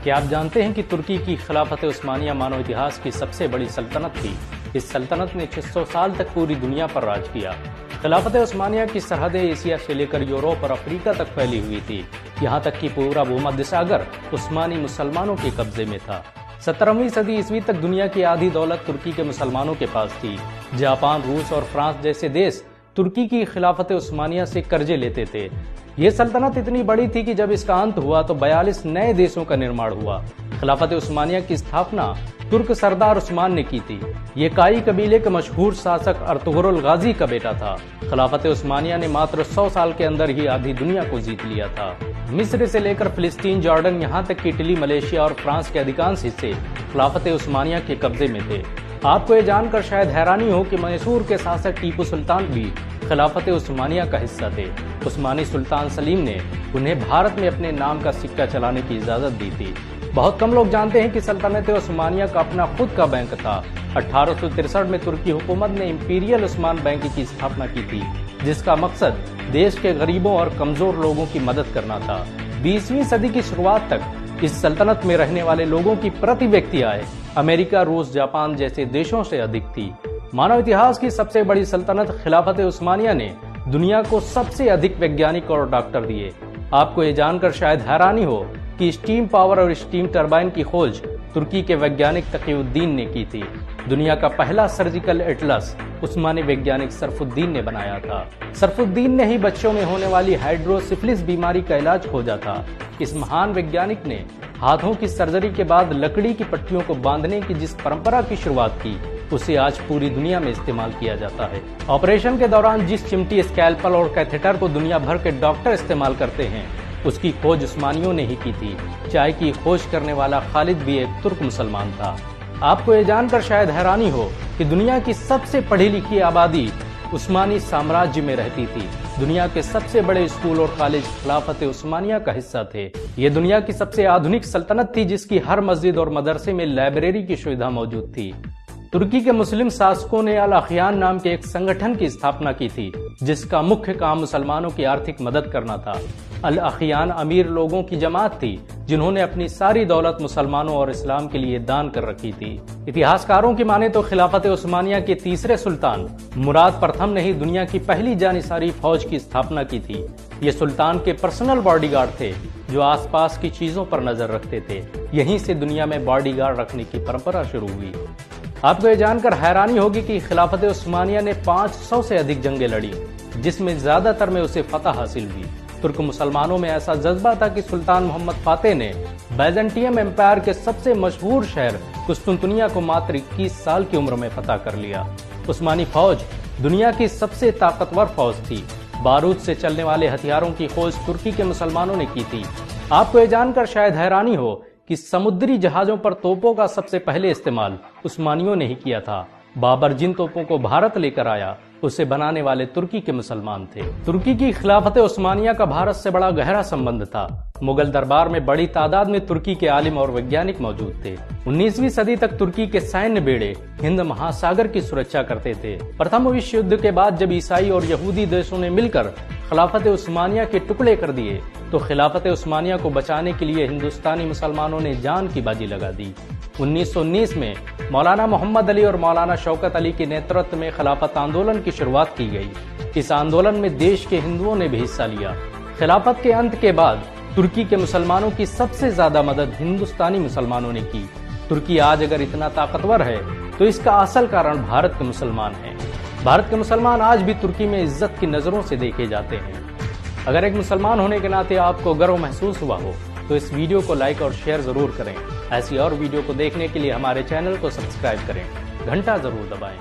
क्या आप जानते हैं कि तुर्की की खिलाफत उस्मानिया मानव इतिहास की सबसे बड़ी सल्तनत थी। इस सल्तनत ने 600 साल तक पूरी दुनिया पर राज किया। खिलाफत उस्मानिया की सरहदें एशिया से लेकर यूरोप और अफ्रीका तक फैली हुई थी। यहाँ तक कि पूरा भूमध्य सागर उस्मानी मुसलमानों के कब्जे में था। 17वीं सदी ईस्वी तक दुनिया की आधी दौलत तुर्की के मुसलमानों के पास थी। जापान, रूस और फ्रांस जैसे देश तुर्की की खिलाफत उस्मानिया से कर्जे लेते थे। ये सल्तनत इतनी बड़ी थी कि जब इसका अंत हुआ तो 42 नए देशों का निर्माण हुआ। खिलाफत उस्मानिया की स्थापना तुर्क सरदार उस्मान ने की थी। ये काई कबीले के मशहूर शासक अर्तुगरुल गाजी का बेटा था। खिलाफत उस्मानिया ने मात्र 100 साल के अंदर ही आधी दुनिया को जीत लिया था। मिस्र से लेकर फिलिस्तीन, जॉर्डन, यहाँ तक कि इटली, मलेशिया और फ्रांस के अधिकांश हिस्से खिलाफत उस्मानिया के कब्जे में थे। आपको ये जानकर शायद हैरानी हो कि मैसूर के शासक टीपू सुल्तान भी खिलाफत उस्मानिया का हिस्सा थे। उस्मानी सुल्तान सलीम ने उन्हें भारत में अपने नाम का सिक्का चलाने की इजाजत दी थी। बहुत कम लोग जानते हैं कि सल्तनत उस्मानिया का अपना खुद का बैंक था। 1863 में तुर्की हुकूमत ने इंपीरियल उस्मान बैंक की स्थापना की थी, जिसका मकसद देश के गरीबों और कमजोर लोगों की मदद करना था। 20वीं सदी की शुरुआत तक इस सल्तनत में रहने वाले लोगों की प्रति व्यक्ति आय अमेरिका, रूस, जापान जैसे देशों से अधिक थी। मानव इतिहास की सबसे बड़ी सल्तनत खिलाफत उस्मानिया ने दुनिया को सबसे अधिक वैज्ञानिक और डॉक्टर दिए। आपको ये जानकर शायद हैरानी हो कि स्टीम पावर और स्टीम टरबाइन की खोज तुर्की के वैज्ञानिक तकीउद्दीन ने की थी। दुनिया का पहला सर्जिकल एटलस उस्मानी वैज्ञानिक सरफुद्दीन ने बनाया था। सरफुद्दीन ने ही बच्चों में होने वाली हाइड्रोसिफिलिस बीमारी का इलाज खोजा था। इस महान वैज्ञानिक ने हाथों की सर्जरी के बाद लकड़ी की पट्टियों को बांधने की जिस परंपरा की शुरुआत की, उसे आज पूरी दुनिया में इस्तेमाल किया जाता है। ऑपरेशन के दौरान जिस चिमटी, स्कैल्पल और कैथेटर को दुनिया भर के डॉक्टर इस्तेमाल करते हैं, उसकी खोज उस्मानियों ने ही की थी। चाय की खोज करने वाला खालिद भी एक तुर्क मुसलमान था। आपको ये जानकर शायद हैरानी हो कि दुनिया की सबसे पढ़ी लिखी आबादी उस्मानी साम्राज्य में रहती थी। दुनिया के सबसे बड़े स्कूल और कॉलेज खिलाफत उस्मानिया का हिस्सा थे। ये दुनिया की सबसे आधुनिक सल्तनत थी, जिसकी हर मस्जिद और मदरसे में लाइब्रेरी की सुविधा मौजूद थी। तुर्की के मुस्लिम शासकों ने अल अखियान नाम के एक संगठन की स्थापना की थी, जिसका मुख्य काम मुसलमानों की आर्थिक मदद करना था। अल अखियान अमीर लोगों की जमात थी, जिन्होंने अपनी सारी दौलत मुसलमानों और इस्लाम के लिए दान कर रखी थी। इतिहासकारों की माने तो खिलाफत उस्मानिया के तीसरे सुल्तान मुराद प्रथम ने ही दुनिया की पहली जानिसारी फौज की स्थापना की थी। ये सुल्तान के पर्सनल बॉडीगार्ड थे, जो आसपास की चीजों पर नजर रखते थे। यहीं से दुनिया में बॉडीगार्ड रखने की परंपरा शुरू हुई। आपको ये जानकर हैरानी होगी कि खिलाफत उस्मानिया ने 500 से अधिक जंगें लड़ी, जिसमें ज्यादातर में उसे फतह हासिल हुई। तुर्क मुसलमानों में ऐसा जज्बा था कि सुल्तान मोहम्मद फातेह ने बैजेंटियम एम्पायर के सबसे मशहूर शहर कुस्तुनतुनिया को मात्र 21 साल की उम्र में फतह कर लिया। उस्मानी फौज दुनिया की सबसे ताकतवर फौज थी। बारूद से चलने वाले हथियारों की खोज तुर्की के मुसलमानों ने की थी। आपको ये जानकर शायद हैरानी हो कि समुद्री जहाजों पर तोपों का सबसे पहले इस्तेमाल उस्मानियों ने ही किया था। बाबर जिन तोपों को भारत लेकर आया, उसे बनाने वाले तुर्की के मुसलमान थे। तुर्की की खिलाफत उस्मानिया का भारत से बड़ा गहरा संबंध था। मुगल दरबार में बड़ी तादाद में तुर्की के आलिम और वैज्ञानिक मौजूद थे। 19वीं सदी तक तुर्की के सैन्य बेड़े हिंद महासागर की सुरक्षा करते थे। प्रथम विश्व युद्ध के बाद जब ईसाई और यहूदी देशों ने मिलकर खिलाफत उस्मानिया के टुकड़े कर दिए, तो खिलाफत उस्मानिया को बचाने के लिए हिंदुस्तानी मुसलमानों ने जान की बाजी लगा दी। 1919 में मौलाना मोहम्मद अली और मौलाना शौकत अली के नेतृत्व में खिलाफत आंदोलन की शुरुआत की गई। इस आंदोलन में देश के हिंदुओं ने भी हिस्सा लिया। खिलाफत के अंत के बाद तुर्की के मुसलमानों की सबसे ज्यादा मदद हिंदुस्तानी मुसलमानों ने की। तुर्की आज अगर इतना ताकतवर है, तो इसका असल कारण भारत के मुसलमान हैं। भारत के मुसलमान आज भी तुर्की में इज्जत की नजरों से देखे जाते हैं। अगर एक मुसलमान होने के नाते आपको गर्व महसूस हुआ हो, तो इस वीडियो को लाइक और शेयर जरूर करें। ऐसी और वीडियो को देखने के लिए हमारे चैनल को सब्सक्राइब करें, घंटा जरूर दबाएं।